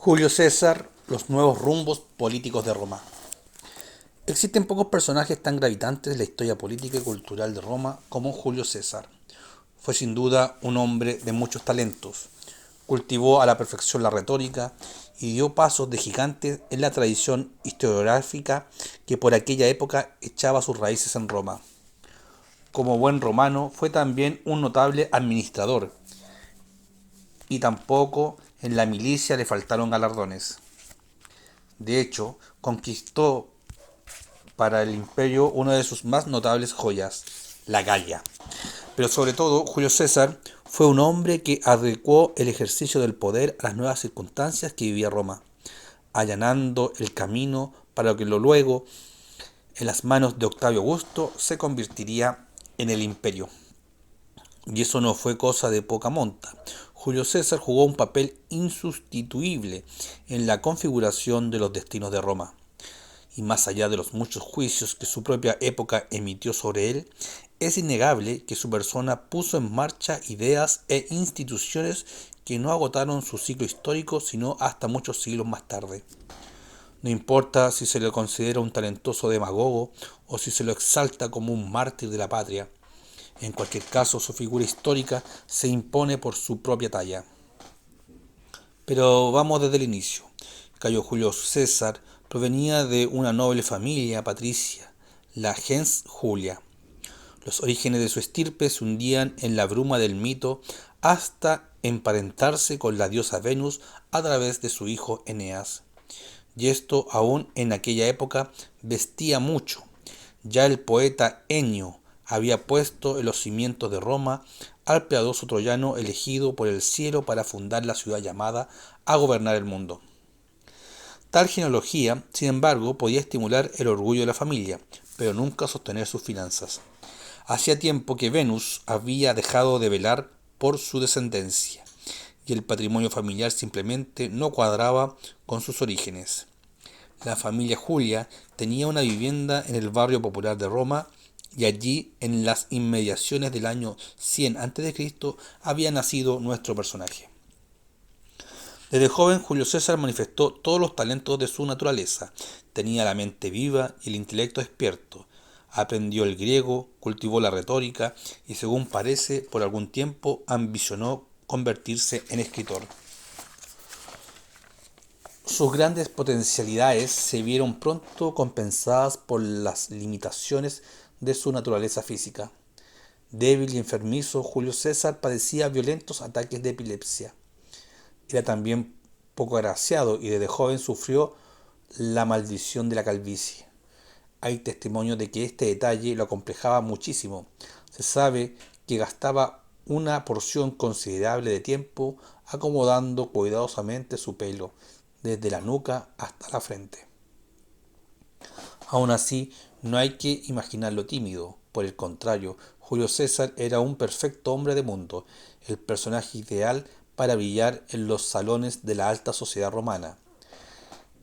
Julio César, los nuevos rumbos políticos de Roma. Existen pocos personajes tan gravitantes de la historia política y cultural de Roma como Julio César. Fue sin duda un hombre de muchos talentos. Cultivó a la perfección la retórica y dio pasos de gigante en la tradición historiográfica que por aquella época echaba sus raíces en Roma. Como buen romano, fue también un notable administrador y tampoco en la milicia le faltaron galardones. De hecho, conquistó para el imperio una de sus más notables joyas, la Galia. Pero sobre todo, Julio César fue un hombre que adecuó el ejercicio del poder a las nuevas circunstancias que vivía Roma, allanando el camino para que lo luego, en las manos de Octavio Augusto, se convertiría en el imperio. Y eso no fue cosa de poca monta. Julio César jugó un papel insustituible en la configuración de los destinos de Roma. Y más allá de los muchos juicios que su propia época emitió sobre él, es innegable que su persona puso en marcha ideas e instituciones que no agotaron su ciclo histórico sino hasta muchos siglos más tarde. No importa si se le considera un talentoso demagogo o si se lo exalta como un mártir de la patria. En cualquier caso, su figura histórica se impone por su propia talla. Pero vamos desde el inicio. Cayo Julio César provenía de una noble familia patricia, la gens Julia. Los orígenes de su estirpe se hundían en la bruma del mito hasta emparentarse con la diosa Venus a través de su hijo Eneas. Y esto aún en aquella época vestía mucho. Ya el poeta Ennio había puesto en los cimientos de Roma al piadoso troyano elegido por el cielo para fundar la ciudad llamada a gobernar el mundo. Tal genealogía, sin embargo, podía estimular el orgullo de la familia, pero nunca sostener sus finanzas. Hacía tiempo que Venus había dejado de velar por su descendencia, y el patrimonio familiar simplemente no cuadraba con sus orígenes. La familia Julia tenía una vivienda en el barrio popular de Roma, y allí, en las inmediaciones del año 100 a.C., había nacido nuestro personaje. Desde joven, Julio César manifestó todos los talentos de su naturaleza. Tenía la mente viva y el intelecto despierto. Aprendió el griego, cultivó la retórica y, según parece, por algún tiempo ambicionó convertirse en escritor. Sus grandes potencialidades se vieron pronto compensadas por las limitaciones de su naturaleza física. Débil y enfermizo, Julio César padecía violentos ataques de epilepsia. Era también poco agraciado y desde joven sufrió la maldición de la calvicie. Hay testimonios de que este detalle lo acomplejaba muchísimo. Se sabe que gastaba una porción considerable de tiempo acomodando cuidadosamente su pelo, desde la nuca hasta la frente. Aún así, no hay que imaginarlo tímido. Por el contrario, Julio César era un perfecto hombre de mundo, el personaje ideal para brillar en los salones de la alta sociedad romana.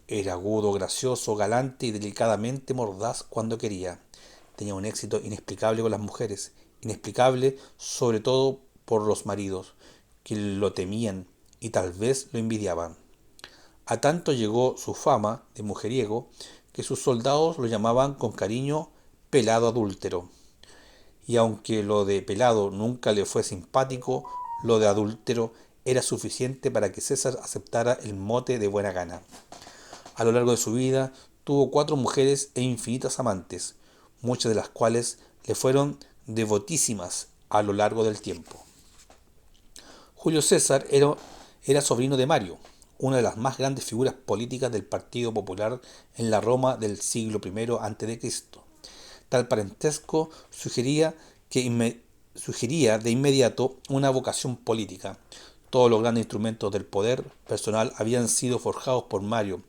Era agudo, gracioso, galante y delicadamente mordaz cuando quería. Tenía un éxito inexplicable con las mujeres, inexplicable sobre todo por los maridos, que lo temían y tal vez lo envidiaban. A tanto llegó su fama de mujeriego que sus soldados lo llamaban con cariño pelado adúltero. Y aunque lo de pelado nunca le fue simpático, lo de adúltero era suficiente para que César aceptara el mote de buena gana. A lo largo de su vida tuvo 4 mujeres e infinitas amantes, muchas de las cuales le fueron devotísimas a lo largo del tiempo. Julio César era sobrino de Mario, una de las más grandes figuras políticas del Partido Popular en la Roma del siglo I a.C. Tal parentesco sugería de inmediato una vocación política. Todos los grandes instrumentos del poder personal habían sido forjados por Mario,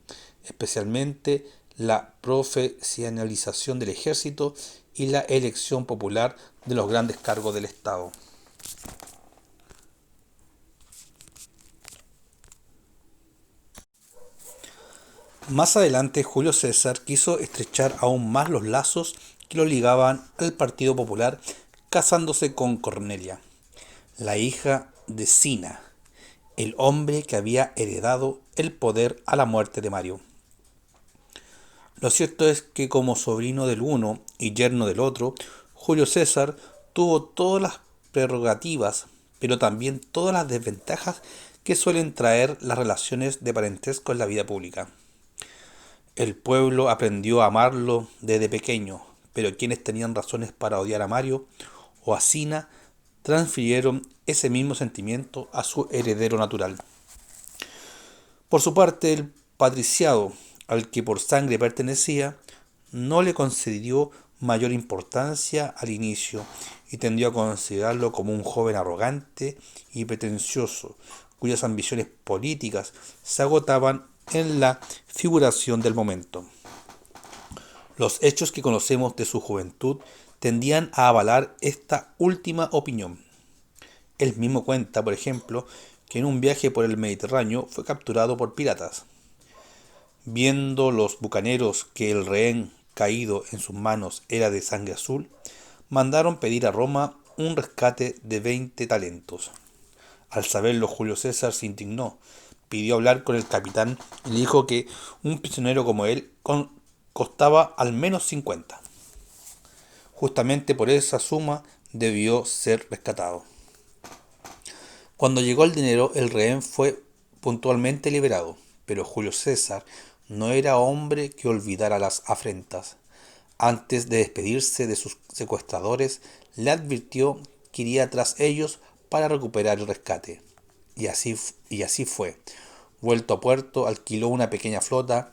especialmente la profesionalización del ejército y la elección popular de los grandes cargos del Estado. Más adelante, Julio César quiso estrechar aún más los lazos que lo ligaban al Partido Popular, casándose con Cornelia, la hija de Sina, el hombre que había heredado el poder a la muerte de Mario. Lo cierto es que como sobrino del uno y yerno del otro, Julio César tuvo todas las prerrogativas, pero también todas las desventajas que suelen traer las relaciones de parentesco en la vida pública. El pueblo aprendió a amarlo desde pequeño, pero quienes tenían razones para odiar a Mario o a Sina transfirieron ese mismo sentimiento a su heredero natural. Por su parte, el patriciado, al que por sangre pertenecía, no le concedió mayor importancia al inicio y tendió a considerarlo como un joven arrogante y pretencioso, cuyas ambiciones políticas se agotaban en la figuración del momento. Los hechos que conocemos de su juventud tendían a avalar esta última opinión. Él mismo cuenta, por ejemplo, que en un viaje por el Mediterráneo fue capturado por piratas. Viendo los bucaneros que el rehén caído en sus manos era de sangre azul, mandaron pedir a Roma un rescate de 20 talentos. Al saberlo, Julio César se indignó, pidió hablar con el capitán y le dijo que un prisionero como él costaba al menos 50. Justamente por esa suma debió ser rescatado. Cuando llegó el dinero, el rehén fue puntualmente liberado, pero Julio César no era hombre que olvidara las afrentas. Antes de despedirse de sus secuestradores, le advirtió que iría tras ellos para recuperar el rescate. Y así fue. Vuelto a puerto, alquiló una pequeña flota,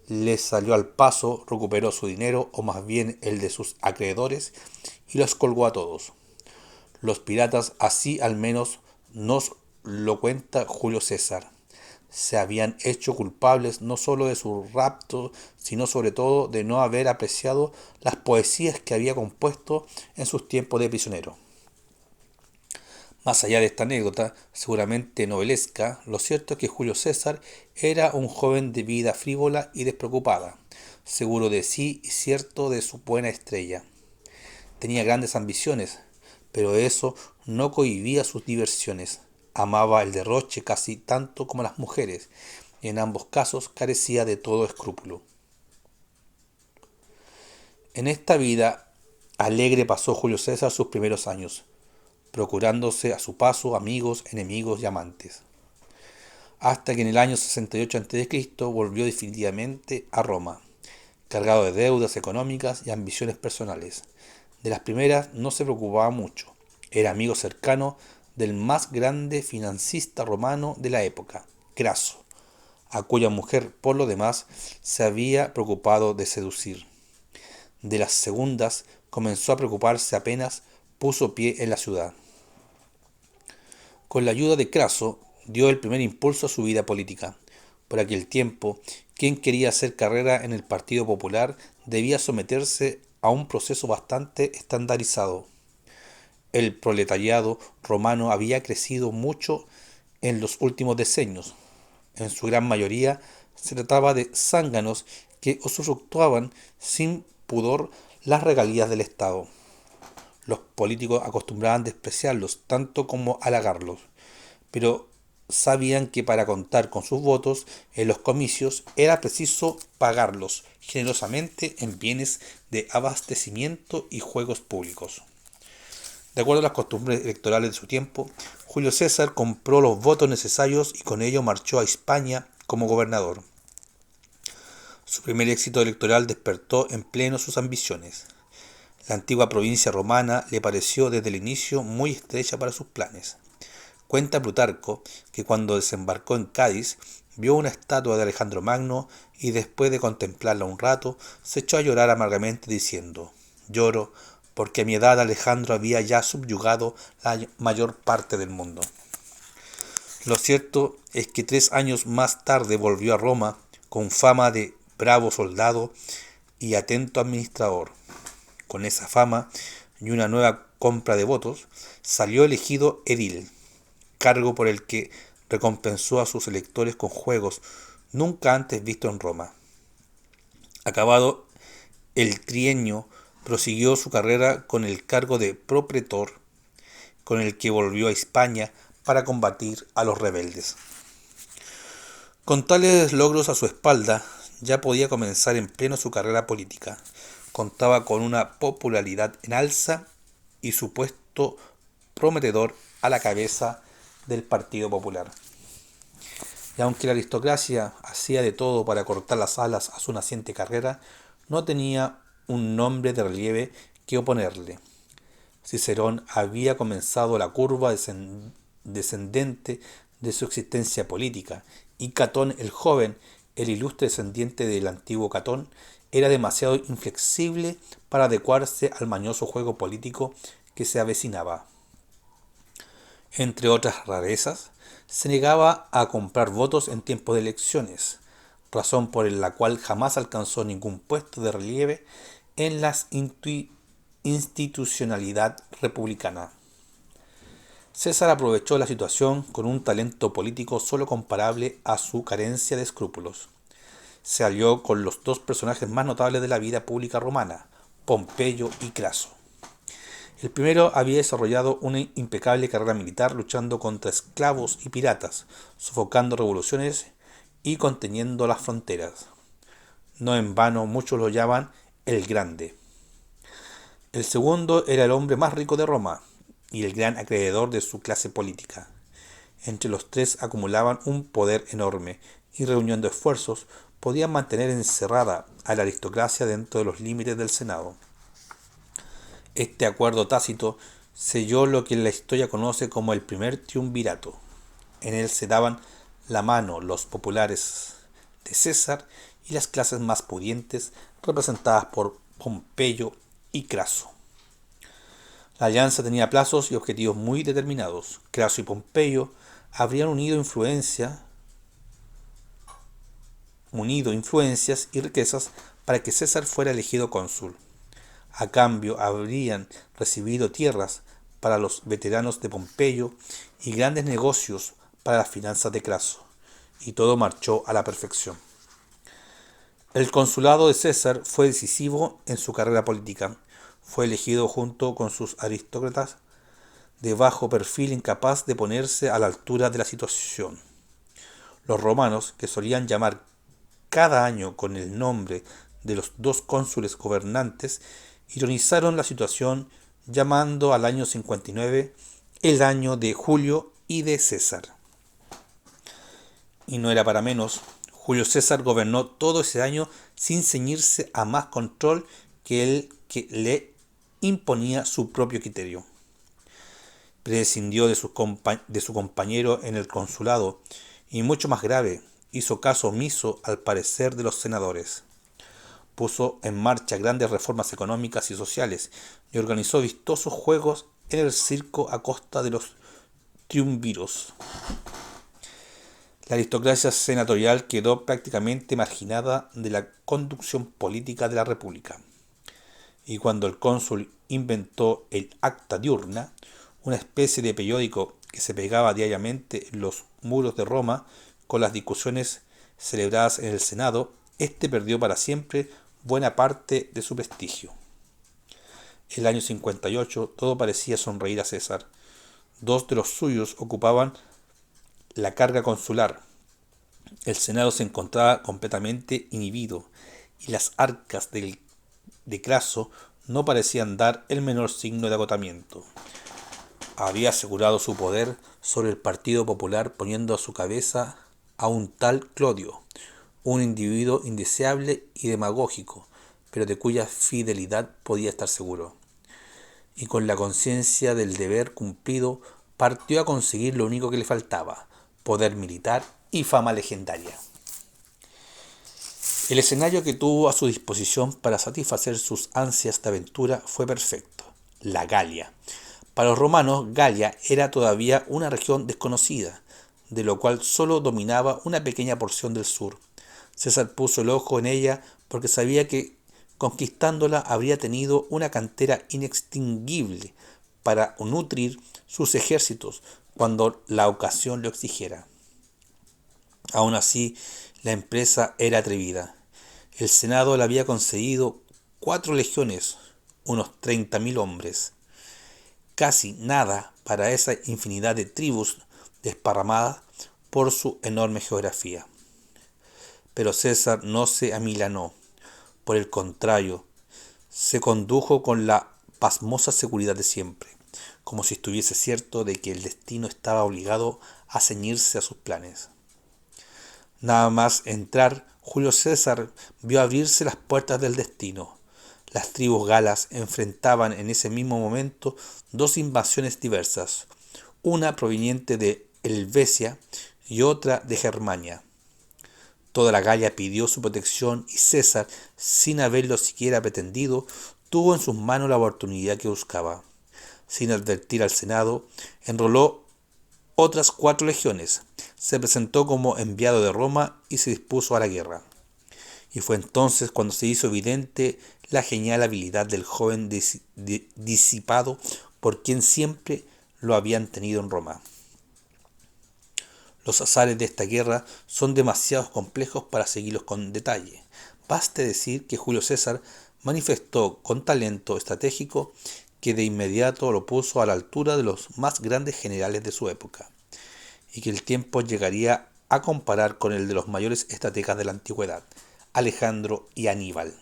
le salió al paso, recuperó su dinero, o más bien el de sus acreedores, y los colgó a todos. Los piratas, así al menos nos lo cuenta Julio César, se habían hecho culpables no sólo de su rapto, sino sobre todo de no haber apreciado las poesías que había compuesto en sus tiempos de prisionero. Más allá de esta anécdota, seguramente novelesca, lo cierto es que Julio César era un joven de vida frívola y despreocupada, seguro de sí y cierto de su buena estrella. Tenía grandes ambiciones, pero eso no cohibía sus diversiones. Amaba el derroche casi tanto como las mujeres, y en ambos casos carecía de todo escrúpulo. En esta vida alegre pasó Julio César sus primeros años, procurándose a su paso amigos, enemigos y amantes, hasta que en el año 68 a.C. volvió definitivamente a Roma, cargado de deudas económicas y ambiciones personales. De las primeras no se preocupaba mucho, era amigo cercano del más grande financista romano de la época, Craso, a cuya mujer, por lo demás, se había preocupado de seducir. De las segundas comenzó a preocuparse apenas puso pie en la ciudad. Con la ayuda de Craso, dio el primer impulso a su vida política. Por aquel tiempo, quien quería hacer carrera en el Partido Popular debía someterse a un proceso bastante estandarizado. El proletariado romano había crecido mucho en los últimos decenios. En su gran mayoría se trataba de zánganos que usufructuaban sin pudor las regalías del Estado. Los políticos acostumbraban despreciarlos tanto como halagarlos, pero sabían que para contar con sus votos en los comicios era preciso pagarlos generosamente en bienes de abastecimiento y juegos públicos. De acuerdo a las costumbres electorales de su tiempo, Julio César compró los votos necesarios y con ello marchó a Hispania como gobernador. Su primer éxito electoral despertó en pleno sus ambiciones. La antigua provincia romana le pareció desde el inicio muy estrecha para sus planes. Cuenta Plutarco que cuando desembarcó en Cádiz vio una estatua de Alejandro Magno y después de contemplarla un rato se echó a llorar amargamente diciendo: «Lloro porque a mi edad Alejandro había ya subyugado la mayor parte del mundo». Lo cierto es que 3 años más tarde volvió a Roma con fama de bravo soldado y atento administrador. Con esa fama y una nueva compra de votos, salió elegido edil, cargo por el que recompensó a sus electores con juegos nunca antes vistos en Roma. Acabado el trienio, prosiguió su carrera con el cargo de propretor, con el que volvió a España para combatir a los rebeldes. Con tales logros a su espalda, ya podía comenzar en pleno su carrera política. Contaba con una popularidad en alza y su puesto prometedor a la cabeza del Partido Popular. Y aunque la aristocracia hacía de todo para cortar las alas a su naciente carrera, no tenía un nombre de relieve que oponerle. Cicerón había comenzado la curva descendente de su existencia política, y Catón el joven, el ilustre descendiente del antiguo Catón, era demasiado inflexible para adecuarse al mañoso juego político que se avecinaba. Entre otras rarezas, se negaba a comprar votos en tiempos de elecciones, razón por la cual jamás alcanzó ningún puesto de relieve en la institucionalidad republicana. César aprovechó la situación con un talento político solo comparable a su carencia de escrúpulos. Se alió con los dos personajes más notables de la vida pública romana, Pompeyo y Craso. El primero había desarrollado una impecable carrera militar luchando contra esclavos y piratas, sofocando revoluciones y conteniendo las fronteras. No en vano muchos lo llaman el Grande. El segundo era el hombre más rico de Roma y el gran acreedor de su clase política. Entre los tres acumulaban un poder enorme y reuniendo esfuerzos podían mantener encerrada a la aristocracia dentro de los límites del Senado. Este acuerdo tácito selló lo que la historia conoce como el primer triunvirato. En él se daban la mano los populares de César y las clases más pudientes representadas por Pompeyo y Craso. La alianza tenía plazos y objetivos muy determinados. Craso y Pompeyo habrían unido influencias y riquezas para que César fuera elegido cónsul. A cambio habrían recibido tierras para los veteranos de Pompeyo y grandes negocios para las finanzas de Craso, y todo marchó a la perfección. El consulado de César fue decisivo en su carrera política. Fue elegido junto con sus aristócratas de bajo perfil incapaz de ponerse a la altura de la situación. Los romanos, que solían llamar cada año con el nombre de los dos cónsules gobernantes, ironizaron la situación llamando al año 59 el año de Julio y de César. Y no era para menos, Julio César gobernó todo ese año sin ceñirse a más control que el que le imponía su propio criterio. Prescindió de su compañero en el consulado y, mucho más grave, hizo caso omiso al parecer de los senadores. Puso en marcha grandes reformas económicas y sociales y organizó vistosos juegos en el circo a costa de los triunviros. La aristocracia senatorial quedó prácticamente marginada de la conducción política de la República. Y cuando el cónsul inventó el Acta Diurna, una especie de periódico que se pegaba diariamente en los muros de Roma con las discusiones celebradas en el Senado, este perdió para siempre buena parte de su prestigio. En el año 58 todo parecía sonreír a César. Dos de los suyos ocupaban la carga consular. El Senado se encontraba completamente inhibido y las arcas de Craso no parecían dar el menor signo de agotamiento. Había asegurado su poder sobre el Partido Popular poniendo a su cabeza a un tal Clodio, un individuo indeseable y demagógico, pero de cuya fidelidad podía estar seguro. Y con la conciencia del deber cumplido, partió a conseguir lo único que le faltaba: poder militar y fama legendaria. El escenario que tuvo a su disposición para satisfacer sus ansias de aventura fue perfecto: la Galia. Para los romanos, Galia era todavía una región desconocida, de lo cual solo dominaba una pequeña porción del sur. César puso el ojo en ella porque sabía que conquistándola habría tenido una cantera inextinguible para nutrir sus ejércitos cuando la ocasión lo exigiera. Aún así, la empresa era atrevida. El Senado le había concedido 4 legiones, unos 30.000 hombres. Casi nada para esa infinidad de tribus desparramadas por su enorme geografía. Pero César no se amilanó, por el contrario, se condujo con la pasmosa seguridad de siempre, como si estuviese cierto de que el destino estaba obligado a ceñirse a sus planes. Nada más entrar, Julio César vio abrirse las puertas del destino. Las tribus galas enfrentaban en ese mismo momento dos invasiones diversas, una proveniente de Helvecia y otra de Germania. Toda la Galia pidió su protección y César, sin haberlo siquiera pretendido, tuvo en sus manos la oportunidad que buscaba. Sin advertir al Senado, enroló otras 4 legiones, se presentó como enviado de Roma y se dispuso a la guerra. Y fue entonces cuando se hizo evidente la genial habilidad del joven disipado por quien siempre lo habían tenido en Roma. Los azares de esta guerra son demasiado complejos para seguirlos con detalle. Baste decir que Julio César manifestó con talento estratégico que de inmediato lo puso a la altura de los más grandes generales de su época, y que el tiempo llegaría a comparar con el de los mayores estrategas de la antigüedad, Alejandro y Aníbal.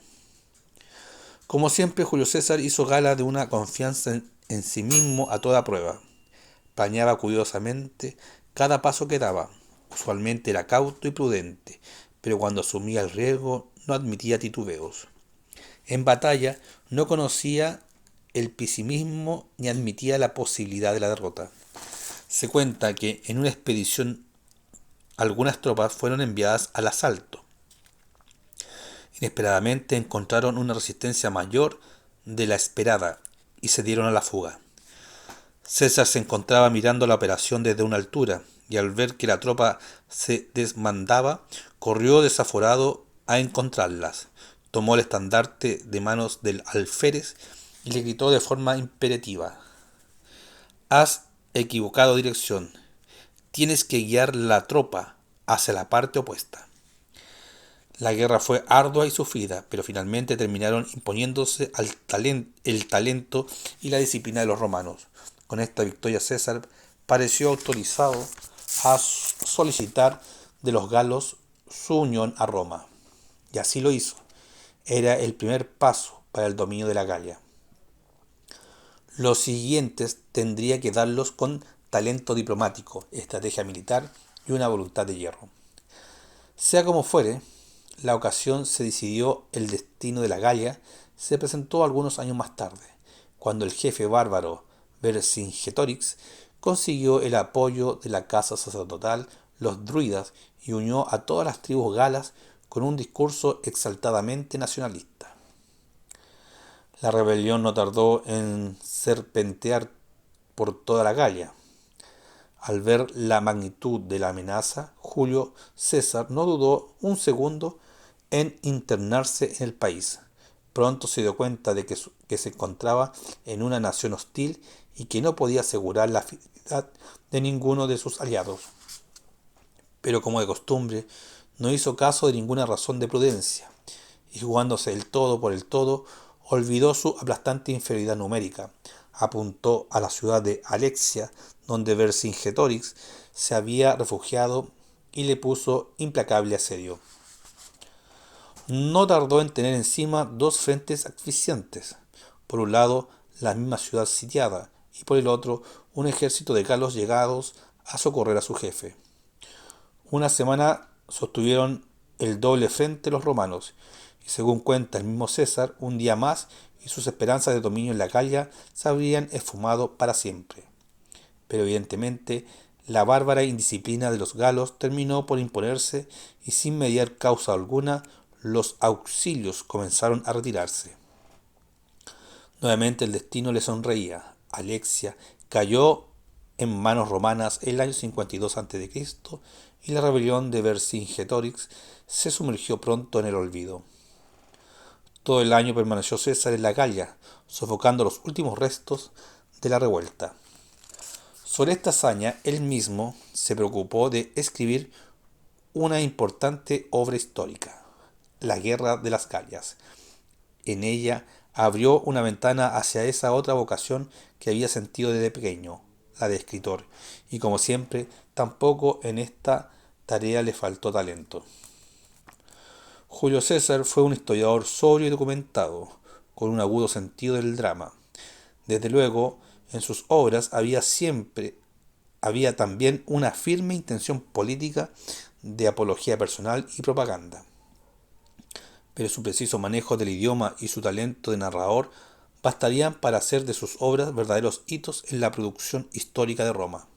Como siempre, Julio César hizo gala de una confianza en sí mismo a toda prueba. Planeaba cuidadosamente cada paso que daba. Usualmente era cauto y prudente, pero cuando asumía el riesgo no admitía titubeos. En batalla no conocía el pesimismo ni admitía la posibilidad de la derrota. Se cuenta que en una expedición algunas tropas fueron enviadas al asalto. Inesperadamente encontraron una resistencia mayor de la esperada y se dieron a la fuga. César se encontraba mirando la operación desde una altura y al ver que la tropa se desmandaba, corrió desaforado a encontrarlas. Tomó el estandarte de manos del alférez y le gritó de forma imperativa: «Has equivocado dirección. Tienes que guiar la tropa hacia la parte opuesta». La guerra fue ardua y sufrida, pero finalmente terminaron imponiéndose el talento y la disciplina de los romanos. Con esta victoria César pareció autorizado a solicitar de los galos su unión a Roma. Y así lo hizo. Era el primer paso para el dominio de la Galia. Los siguientes tendría que darlos con talento diplomático, estrategia militar y una voluntad de hierro. Sea como fuere, la ocasión se decidió el destino de la Galia se presentó algunos años más tarde, cuando el jefe bárbaro Vercingetorix consiguió el apoyo de la casa sacerdotal, los druidas, y unió a todas las tribus galas con un discurso exaltadamente nacionalista. La rebelión no tardó en serpentear por toda la Galia. Al ver la magnitud de la amenaza, Julio César no dudó un segundo en internarse en el país. Pronto se dio cuenta de que se encontraba en una nación hostil y que no podía asegurar la fidelidad de ninguno de sus aliados. Pero como de costumbre, no hizo caso de ninguna razón de prudencia, y jugándose el todo por el todo, olvidó su aplastante inferioridad numérica. Apuntó a la ciudad de Alexia, donde Vercingetorix se había refugiado, y le puso implacable asedio. No tardó en tener encima dos frentes asfixiantes. Por un lado, la misma ciudad sitiada, y por el otro, un ejército de galos llegados a socorrer a su jefe. Una semana sostuvieron el doble frente los romanos, y según cuenta el mismo César, un día más y sus esperanzas de dominio en la Galia se habrían esfumado para siempre. Pero evidentemente, la bárbara indisciplina de los galos terminó por imponerse y sin mediar causa alguna, los auxilios comenzaron a retirarse. Nuevamente el destino le sonreía. Alexia cayó en manos romanas el año 52 a.C. y la rebelión de Vercingetorix se sumergió pronto en el olvido. Todo el año permaneció César en la Galia, sofocando los últimos restos de la revuelta. Sobre esta hazaña, él mismo se preocupó de escribir una importante obra histórica, La Guerra de las Galias. En ella abrió una ventana hacia esa otra vocación que había sentido desde pequeño, la de escritor, y como siempre Tampoco en esta tarea le faltó talento. Julio César fue un historiador sobrio y documentado, con un agudo sentido del drama. Desde luego, en sus obras había también una firme intención política de apología personal y propaganda. Pero su preciso manejo del idioma y su talento de narrador bastarían para hacer de sus obras verdaderos hitos en la producción histórica de Roma.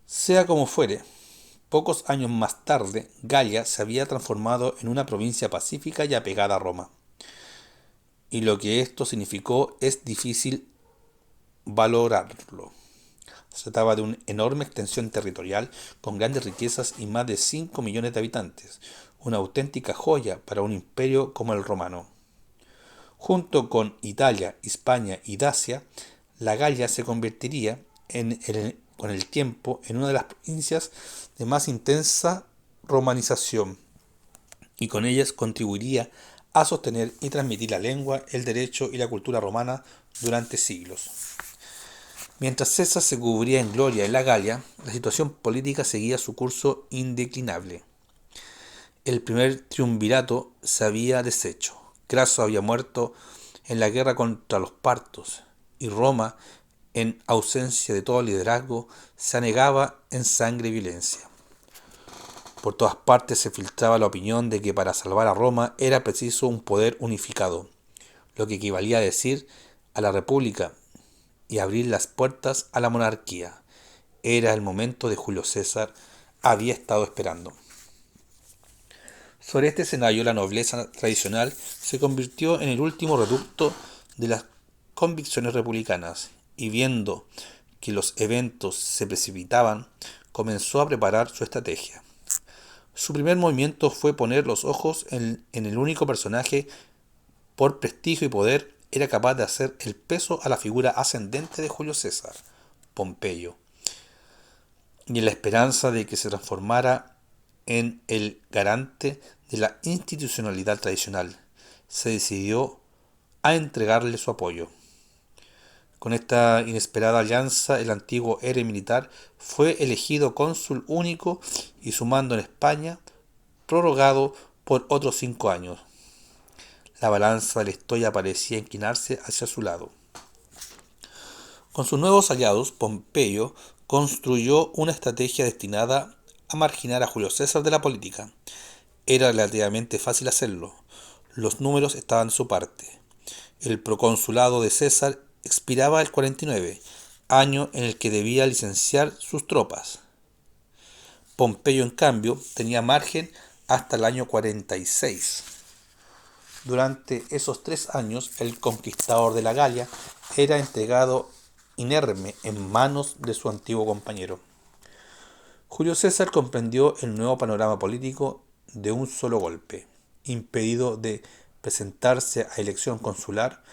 Sea como fuere, pocos años más tarde, Galia se había transformado en una provincia pacífica y apegada a Roma. Y lo que esto significó es difícil valorarlo. Se trataba de una enorme extensión territorial con grandes riquezas y más de 5 millones de habitantes, una auténtica joya para un imperio como el romano. Junto con Italia, Hispania y Dacia, la Galia se convertiría con el tiempo en una de las provincias de más intensa romanización y con ellas contribuiría a sostener y transmitir la lengua, el derecho y la cultura romana durante siglos. Mientras César se cubría en gloria en la Galia, la situación política seguía su curso indeclinable. El primer triunvirato se había deshecho. Craso había muerto en la guerra contra los partos, y Roma, en ausencia de todo liderazgo, se anegaba en sangre y violencia. Por todas partes se filtraba la opinión de que para salvar a Roma era preciso un poder unificado, lo que equivalía a decir a la república y abrir las puertas a la monarquía. Era el momento de Julio César había estado esperando. Sobre este escenario, la nobleza tradicional se convirtió en el último reducto de las convicciones republicanas y viendo que los eventos se precipitaban, comenzó a preparar su estrategia. Su primer movimiento fue poner los ojos en el único personaje por prestigio y poder era capaz de hacer el peso a la figura ascendente de Julio César, Pompeyo, y en la esperanza de que se transformara en el garante de la institucionalidad tradicional, se decidió a entregarle su apoyo. Con esta inesperada alianza, el antiguo héroe militar fue elegido cónsul único y su mando en España prorrogado por otros 5 años. La balanza de la historia parecía inclinarse hacia su lado. Con sus nuevos aliados, Pompeyo construyó una estrategia destinada a marginar a Julio César de la política. Era relativamente fácil hacerlo. Los números estaban de su parte. El proconsulado de César expiraba el 49, año en el que debía licenciar sus tropas. Pompeyo, en cambio, tenía margen hasta el año 46. Durante esos 3 años, el conquistador de la Galia era entregado inerme en manos de su antiguo compañero. Julio César comprendió el nuevo panorama político de un solo golpe. Impedido de presentarse a elección consular,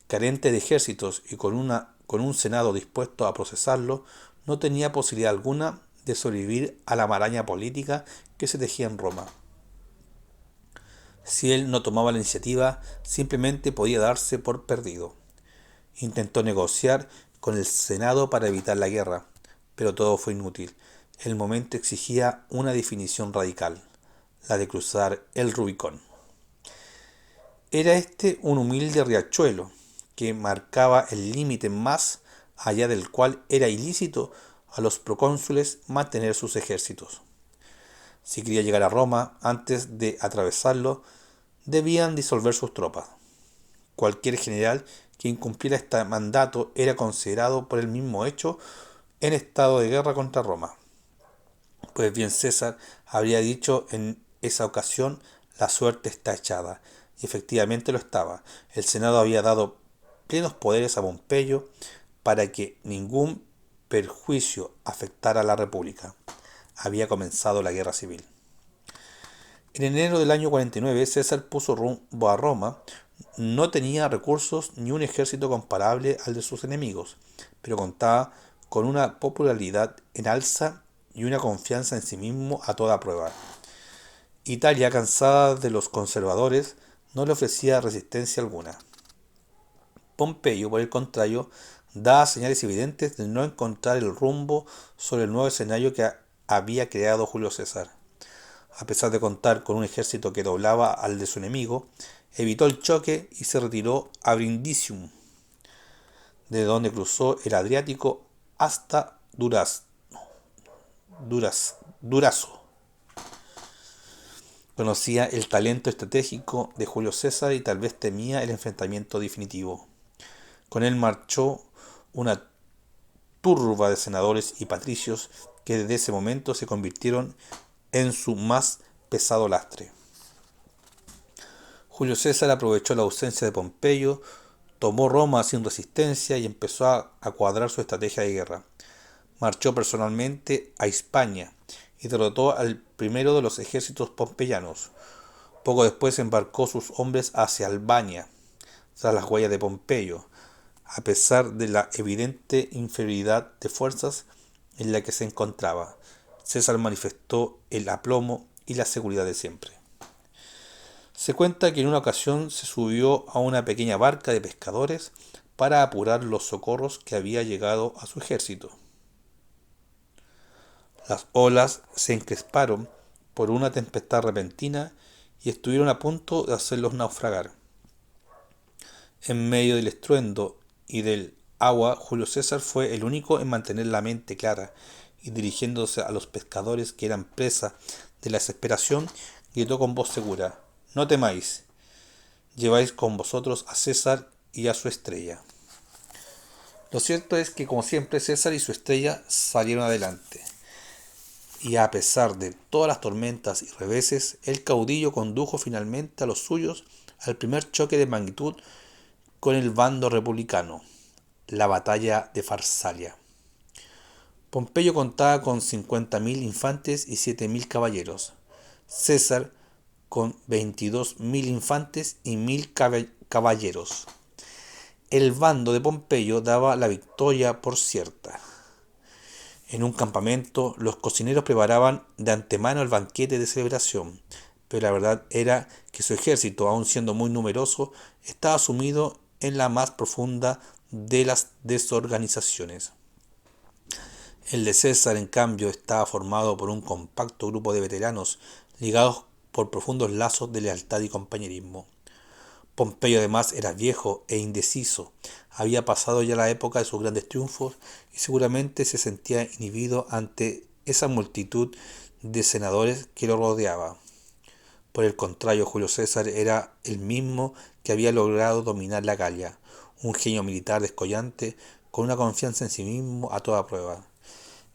carente de ejércitos y con un senado dispuesto a procesarlo, no tenía posibilidad alguna de sobrevivir a la maraña política que se tejía en Roma. Si él no tomaba la iniciativa, simplemente podía darse por perdido. Intentó negociar con el Senado para evitar la guerra, pero todo fue inútil. El momento exigía una definición radical, la de cruzar el Rubicón. Era este un humilde riachuelo que marcaba el límite más allá del cual era ilícito a los procónsules mantener sus ejércitos. Si quería llegar a Roma, antes de atravesarlo, debían disolver sus tropas. Cualquier general que incumpliera este mandato era considerado por el mismo hecho en estado de guerra contra Roma. Pues bien, César habría dicho en esa ocasión: la suerte está echada, y efectivamente lo estaba. El Senado había dado plenos poderes a Pompeyo para que ningún perjuicio afectara a la República. Había comenzado la guerra civil. En enero del año 49, César puso rumbo a Roma. No tenía recursos ni un ejército comparable al de sus enemigos, pero contaba con una popularidad en alza y una confianza en sí mismo a toda prueba. Italia, cansada de los conservadores, no le ofrecía resistencia alguna. Pompeyo, por el contrario, daba señales evidentes de no encontrar el rumbo sobre el nuevo escenario que había creado Julio César. A pesar de contar con un ejército que doblaba al de su enemigo, evitó el choque y se retiró a Brindisium, de donde cruzó el Adriático hasta Durazo. Conocía el talento estratégico de Julio César y tal vez temía el enfrentamiento definitivo. Con él marchó una turba de senadores y patricios que desde ese momento se convirtieron en su más pesado lastre. Julio César aprovechó la ausencia de Pompeyo, tomó Roma sin resistencia y empezó a cuadrar su estrategia de guerra. Marchó personalmente a Hispania y derrotó al primero de los ejércitos pompeyanos. Poco después embarcó sus hombres hacia Albania, tras las huellas de Pompeyo, a pesar de la evidente inferioridad de fuerzas en la que se encontraba. César manifestó el aplomo y la seguridad de siempre. Se cuenta que en una ocasión se subió a una pequeña barca de pescadores para apurar los socorros que había llegado a su ejército. Las olas se encresparon por una tempestad repentina y estuvieron a punto de hacerlos naufragar. En medio del estruendo y del agua, Julio César fue el único en mantener la mente clara y dirigiéndose a los pescadores que eran presa de la desesperación, gritó con voz segura: «No temáis, lleváis con vosotros a César y a su estrella». Lo cierto es que, como siempre, César y su estrella salieron adelante. Y a pesar de todas las tormentas y reveses, el caudillo condujo finalmente a los suyos al primer choque de magnitud con el bando republicano, la batalla de Farsalia. Pompeyo contaba con 50.000 infantes y 7.000 caballeros. César con 22.000 infantes y 1.000 caballeros. El bando de Pompeyo daba la victoria por cierta. En un campamento, los cocineros preparaban de antemano el banquete de celebración, pero la verdad era que su ejército, aun siendo muy numeroso, estaba sumido en la más profunda de las desorganizaciones. El de César, en cambio, estaba formado por un compacto grupo de veteranos ligados por profundos lazos de lealtad y compañerismo. Pompeyo además era viejo e indeciso, había pasado ya la época de sus grandes triunfos y seguramente se sentía inhibido ante esa multitud de senadores que lo rodeaba. Por el contrario, Julio César era el mismo que había logrado dominar la Galia, un genio militar descollante con una confianza en sí mismo a toda prueba,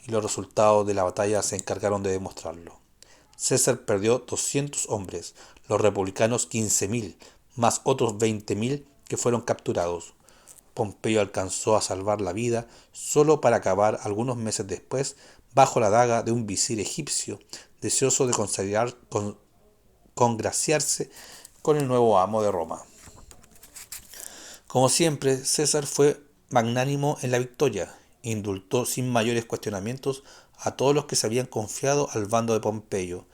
y los resultados de la batalla se encargaron de demostrarlo. César perdió 200 hombres, los republicanos 15.000, más otros 20.000 que fueron capturados. Pompeyo alcanzó a salvar la vida solo para acabar algunos meses después bajo la daga de un visir egipcio deseoso de congraciarse con el nuevo amo de Roma. Como siempre, César fue magnánimo en la victoria e indultó sin mayores cuestionamientos a todos los que se habían confiado al bando de Pompeyo.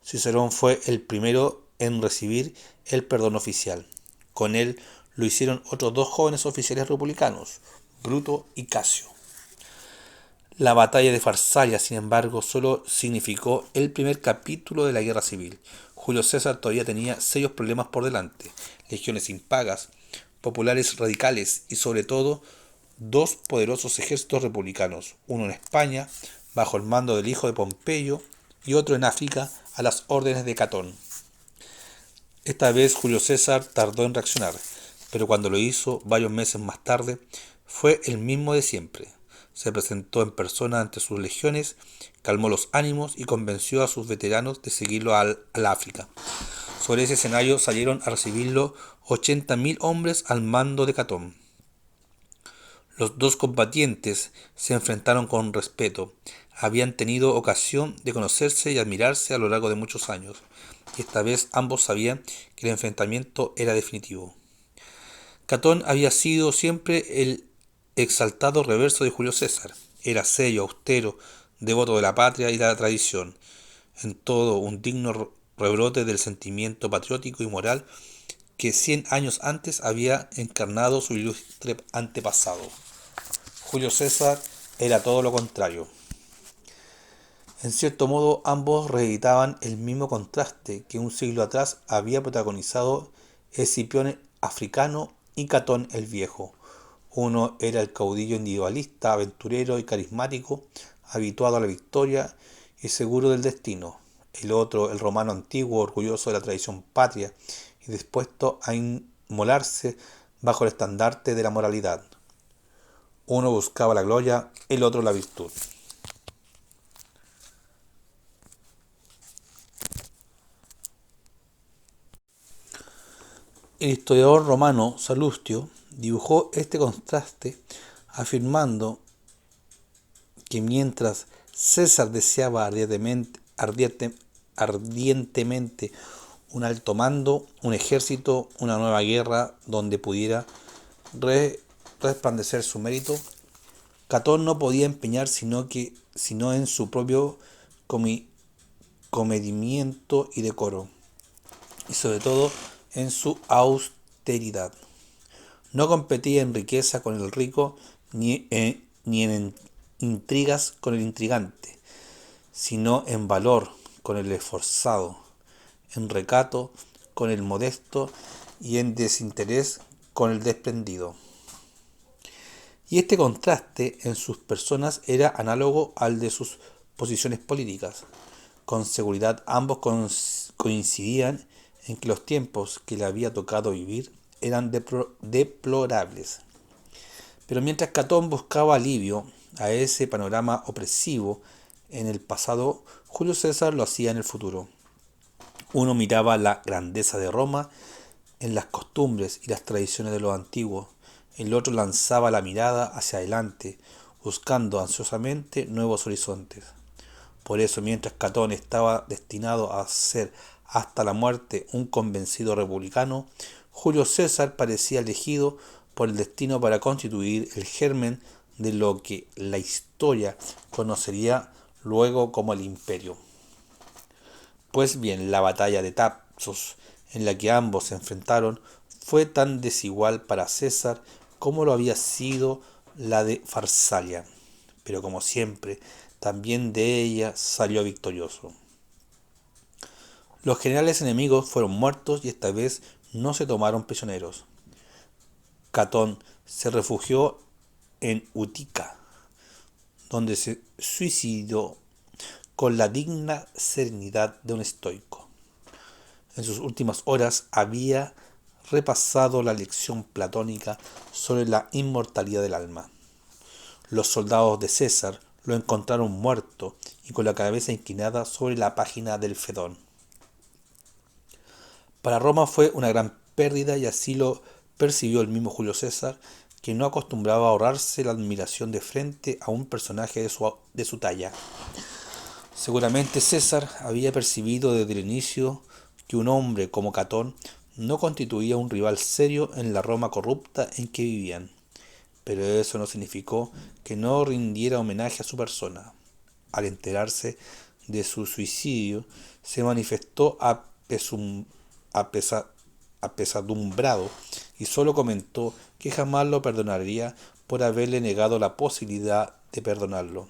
Cicerón fue el primero en recibir el perdón oficial. Con él lo hicieron otros dos jóvenes oficiales republicanos, Bruto y Casio. La batalla de Farsalia, sin embargo, solo significó el primer capítulo de la guerra civil. Julio César todavía tenía serios problemas por delante: legiones impagas, populares radicales y, sobre todo, dos poderosos ejércitos republicanos, uno en España, bajo el mando del hijo de Pompeyo, y otro en África, a las órdenes de Catón. Esta vez Julio César tardó en reaccionar, pero cuando lo hizo, varios meses más tarde, fue el mismo de siempre. Se presentó en persona ante sus legiones, calmó los ánimos y convenció a sus veteranos de seguirlo al África. Sobre ese escenario salieron a recibirlo 80.000 hombres al mando de Catón. Los dos combatientes se enfrentaron con respeto. Habían tenido ocasión de conocerse y admirarse a lo largo de muchos años, y esta vez ambos sabían que el enfrentamiento era definitivo. Catón había sido siempre el exaltado reverso de Julio César. Era serio, austero, devoto de la patria y de la tradición, en todo un digno rebrote del sentimiento patriótico y moral que 100 años antes había encarnado su ilustre antepasado. Julio César era todo lo contrario. En cierto modo, ambos reeditaban el mismo contraste que un siglo atrás había protagonizado Escipión Africano y Catón el Viejo. Uno era el caudillo individualista, aventurero y carismático, habituado a la victoria y seguro del destino. El otro, el romano antiguo, orgulloso de la tradición patria y dispuesto a inmolarse bajo el estandarte de la moralidad. Uno buscaba la gloria, el otro la virtud. El historiador romano Salustio dibujó este contraste afirmando que mientras César deseaba ardientemente un alto mando, un ejército, una nueva guerra donde pudiera resplandecer su mérito, Catón no podía empeñar sino en su propio comi- comedimiento y decoro, y sobre todo en su austeridad. No competía en riqueza con el rico, ni en intrigas con el intrigante, sino en valor con el esforzado, en recato con el modesto y en desinterés con el desprendido. Y este contraste en sus personas era análogo al de sus posiciones políticas. Con seguridad ambos coincidían en que los tiempos que le había tocado vivir eran deplorables. Pero mientras Catón buscaba alivio a ese panorama opresivo en el pasado, Julio César lo hacía en el futuro. Uno miraba la grandeza de Roma en las costumbres y las tradiciones de los antiguos, el otro lanzaba la mirada hacia adelante, buscando ansiosamente nuevos horizontes. Por eso, mientras Catón estaba destinado a ser hasta la muerte un convencido republicano, Julio César parecía elegido por el destino para constituir el germen de lo que la historia conocería luego como el imperio. Pues bien, la batalla de Tapsos, en la que ambos se enfrentaron, fue tan desigual para César como lo había sido la de Farsalia, pero como siempre, también de ella salió victorioso. Los generales enemigos fueron muertos y esta vez no se tomaron prisioneros. Catón se refugió en Utica, donde se suicidó con la digna serenidad de un estoico. En sus últimas horas había repasado la lección platónica sobre la inmortalidad del alma. Los soldados de César lo encontraron muerto y con la cabeza inclinada sobre la página del Fedón. Para Roma fue una gran pérdida y así lo percibió el mismo Julio César, que no acostumbraba a ahorrarse la admiración de frente a un personaje de su talla. Seguramente César había percibido desde el inicio que un hombre como Catón no constituía un rival serio en la Roma corrupta en que vivían, pero eso no significó que no rindiera homenaje a su persona. Al enterarse de su suicidio, se manifestó apesa- apesadumbrado y solo comentó que jamás lo perdonaría por haberle negado la posibilidad de perdonarlo.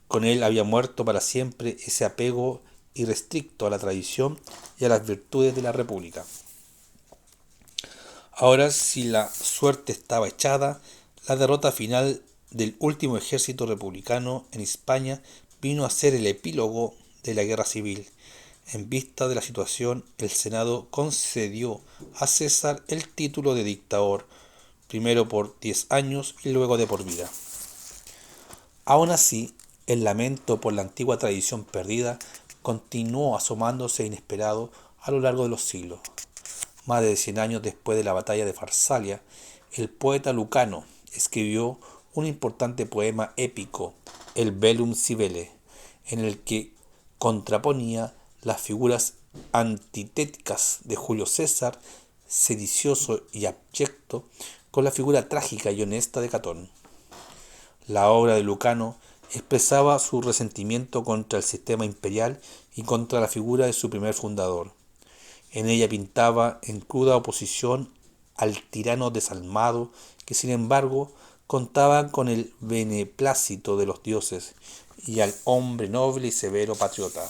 Con él había muerto para siempre ese apego irrestricto a la tradición y a las virtudes de la República. Ahora, si la suerte estaba echada, la derrota final del último ejército republicano en España vino a ser el epílogo de la guerra civil. En vista de la situación, el Senado concedió a César el título de dictador, primero por 10 años y luego de por vida. Aun así, el lamento por la antigua tradición perdida continuó asomándose inesperado a lo largo de los siglos. Más de 100 años después de la batalla de Farsalia, el poeta Lucano escribió un importante poema épico, el Bellum Civile, en el que contraponía las figuras antitéticas de Julio César, sedicioso y abyecto, con la figura trágica y honesta de Catón. La obra de Lucano expresaba su resentimiento contra el sistema imperial y contra la figura de su primer fundador. En ella pintaba en cruda oposición al tirano desalmado que sin embargo contaban con el beneplácito de los dioses y al hombre noble y severo patriota.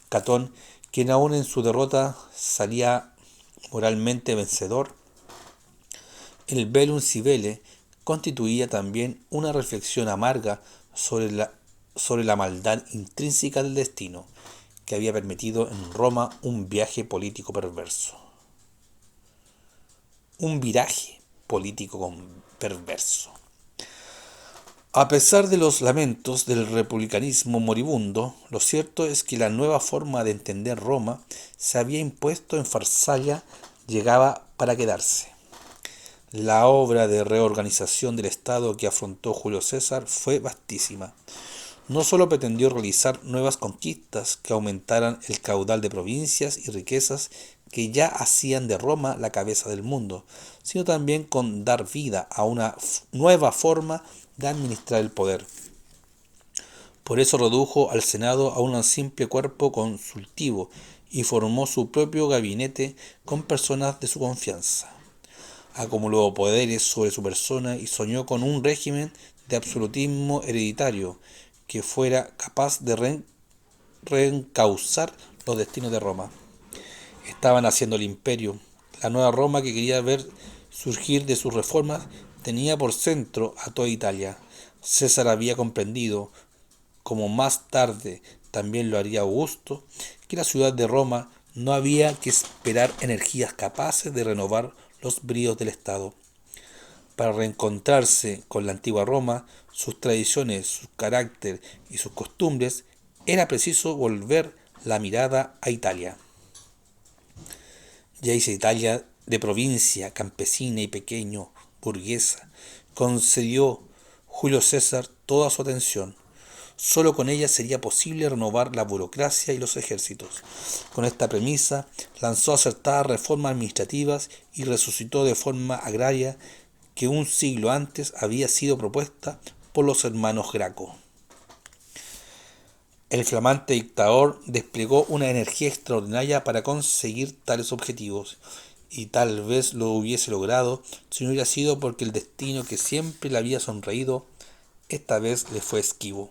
Catón, quien aún en su derrota salía moralmente vencedor, el Velum Sibele constituía también una reflexión amarga sobre la maldad intrínseca del destino, que había permitido en Roma un viaje político perverso. Un viraje político perverso. A pesar de los lamentos del republicanismo moribundo, lo cierto es que la nueva forma de entender Roma se había impuesto en Farsalla, llegaba para quedarse. La obra de reorganización del Estado que afrontó Julio César fue vastísima. No solo pretendió realizar nuevas conquistas que aumentaran el caudal de provincias y riquezas que ya hacían de Roma la cabeza del mundo, sino también con dar vida a una nueva forma de administrar el poder. Por eso redujo al Senado a un simple cuerpo consultivo y formó su propio gabinete con personas de su confianza. Acumuló poderes sobre su persona y soñó con un régimen de absolutismo hereditario que fuera capaz de reencauzar los destinos de Roma. Estaban haciendo el imperio. La nueva Roma que quería ver surgir de sus reformas tenía por centro a toda Italia. César había comprendido, como más tarde también lo haría Augusto, que la ciudad de Roma no había que esperar energías capaces de renovar los bríos del Estado. Para reencontrarse con la antigua Roma, sus tradiciones, su carácter y sus costumbres, era preciso volver la mirada a Italia. Ya hice Italia de provincia, campesina y pequeño, burguesa, concedió Julio César toda su atención. Solo con ella sería posible renovar la burocracia y los ejércitos. Con esta premisa, lanzó acertadas reformas administrativas y resucitó de forma agraria que un siglo antes había sido propuesta por los hermanos Graco. El flamante dictador desplegó una energía extraordinaria para conseguir tales objetivos, y tal vez lo hubiese logrado si no hubiera sido porque el destino que siempre le había sonreído, esta vez le fue esquivo.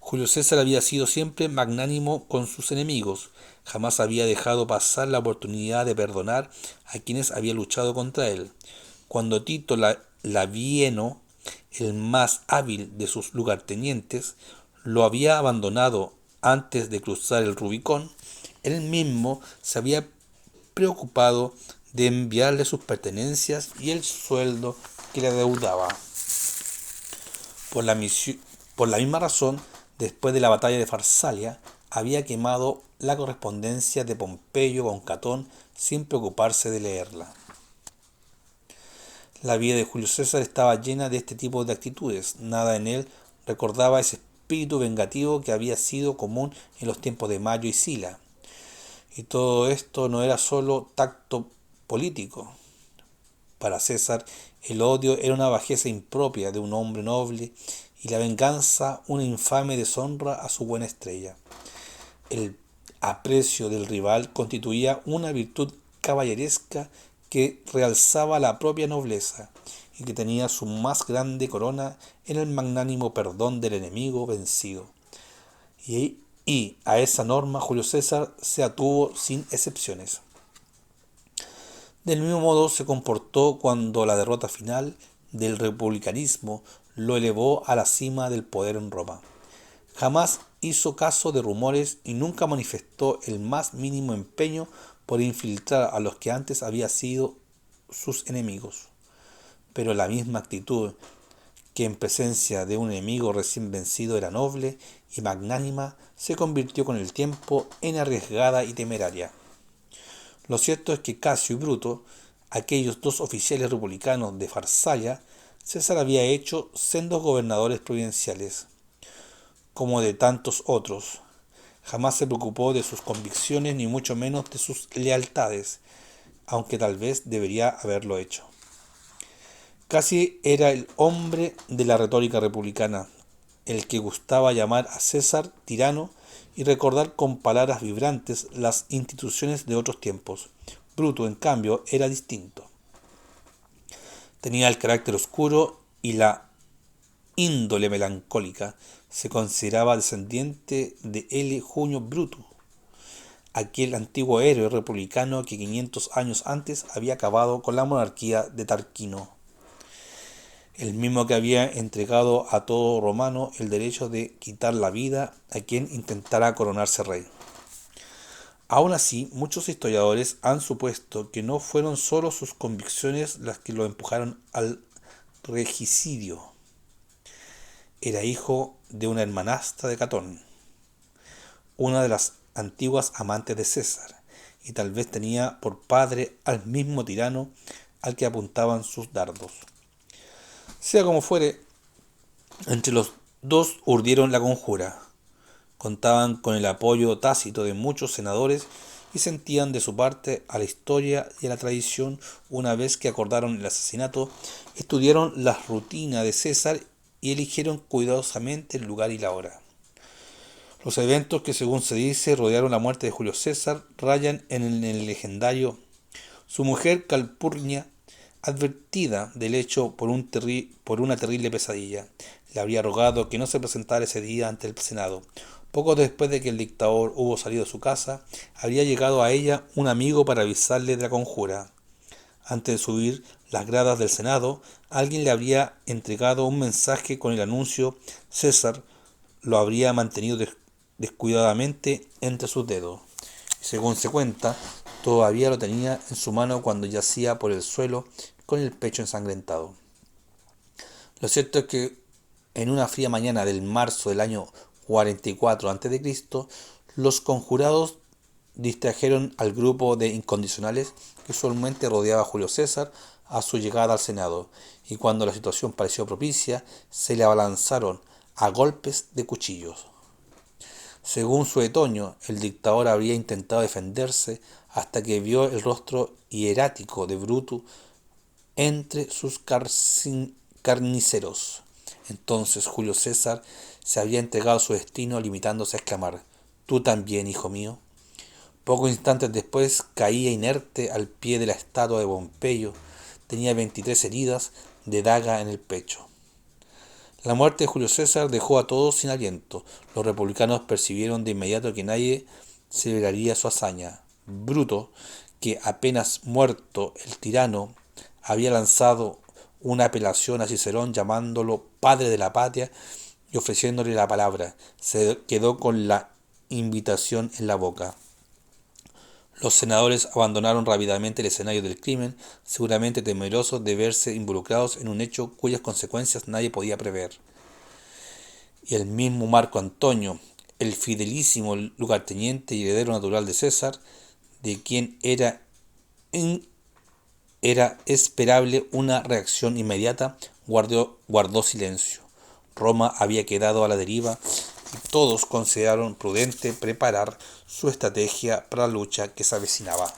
Julio César había sido siempre magnánimo con sus enemigos, jamás había dejado pasar la oportunidad de perdonar a quienes habían luchado contra él. Cuando Tito Labieno, el más hábil de sus lugartenientes, lo había abandonado antes de cruzar el Rubicón, él mismo se había preocupado de enviarle sus pertenencias y el sueldo que le adeudaba. Por la misma razón, después de la batalla de Farsalia, había quemado la correspondencia de Pompeyo con Catón sin preocuparse de leerla. La vida de Julio César estaba llena de este tipo de actitudes. Nada en él recordaba ese espíritu vengativo que había sido común en los tiempos de Mayo y Sila. Y todo esto no era solo tacto político. Para César, el odio era una bajeza impropia de un hombre noble y la venganza una infame deshonra a su buena estrella. El aprecio del rival constituía una virtud caballeresca que realzaba la propia nobleza y que tenía su más grande corona en el magnánimo perdón del enemigo vencido. Y a esa norma Julio César se atuvo sin excepciones. Del mismo modo se comportó cuando la derrota final del republicanismo lo elevó a la cima del poder en Roma. Jamás hizo caso de rumores y nunca manifestó el más mínimo empeño por infiltrar a los que antes habían sido sus enemigos. Pero la misma actitud que en presencia de un enemigo recién vencido era noble y magnánima, se convirtió con el tiempo en arriesgada y temeraria. Lo cierto es que Casio y Bruto, aquellos dos oficiales republicanos de Farsalla, César había hecho sendos gobernadores provinciales, como de tantos otros. Jamás se preocupó de sus convicciones ni mucho menos de sus lealtades, aunque tal vez debería haberlo hecho. Casi era el hombre de la retórica republicana, el que gustaba llamar a César tirano y recordar con palabras vibrantes las instituciones de otros tiempos. Bruto, en cambio, era distinto. Tenía el carácter oscuro y la índole melancólica, se consideraba descendiente de L. Junio Brutus, aquel antiguo héroe republicano que 500 años antes había acabado con la monarquía de Tarquino, el mismo que había entregado a todo romano el derecho de quitar la vida a quien intentara coronarse rey. Aún así, muchos historiadores han supuesto que no fueron solo sus convicciones las que lo empujaron al regicidio. Era hijo de una hermanastra de Catón, una de las antiguas amantes de César, y tal vez tenía por padre al mismo tirano al que apuntaban sus dardos. Sea como fuere, entre los dos urdieron la conjura. Contaban con el apoyo tácito de muchos senadores y sentían de su parte a la historia y a la tradición. Una vez que acordaron el asesinato, estudiaron la rutina de César y eligieron cuidadosamente el lugar y la hora. Los eventos que, según se dice, rodearon la muerte de Julio César rayan en el legendario. Su mujer Calpurnia, advertida del hecho por una terrible pesadilla, le habría rogado que no se presentara ese día ante el Senado. Poco después de que el dictador hubo salido de su casa, habría llegado a ella un amigo para avisarle de la conjura. Antes de subir las gradas del Senado, alguien le habría entregado un mensaje con el anuncio. César lo habría mantenido descuidadamente entre sus dedos. Según se cuenta, todavía lo tenía en su mano cuando yacía por el suelo con el pecho ensangrentado. Lo cierto es que en una fría mañana del marzo del año 44 a.C., los conjurados distrajeron al grupo de incondicionales que usualmente rodeaba a Julio César a su llegada al Senado, y cuando la situación pareció propicia, se le abalanzaron a golpes de cuchillos. Según Suetonio, el dictador habría intentado defenderse hasta que vio el rostro hierático de Brutus entre sus carniceros. Entonces Julio César se había entregado a su destino, limitándose a exclamar: «¿Tú también, hijo mío?». Pocos instantes después caía inerte al pie de la estatua de Pompeyo. Tenía 23 heridas de daga en el pecho. La muerte de Julio César dejó a todos sin aliento. Los republicanos percibieron de inmediato que nadie celebraría su hazaña. Bruto, que apenas muerto el tirano, había lanzado una apelación a Cicerón llamándolo padre de la patria y ofreciéndole la palabra, se quedó con la invitación en la boca. Los senadores abandonaron rápidamente el escenario del crimen, seguramente temerosos de verse involucrados en un hecho cuyas consecuencias nadie podía prever. Y el mismo Marco Antonio, el fidelísimo lugarteniente y heredero natural de César, de quien era esperable una reacción inmediata, guardó silencio. Roma había quedado a la deriva y todos consideraron prudente preparar su estrategia para la lucha que se avecinaba.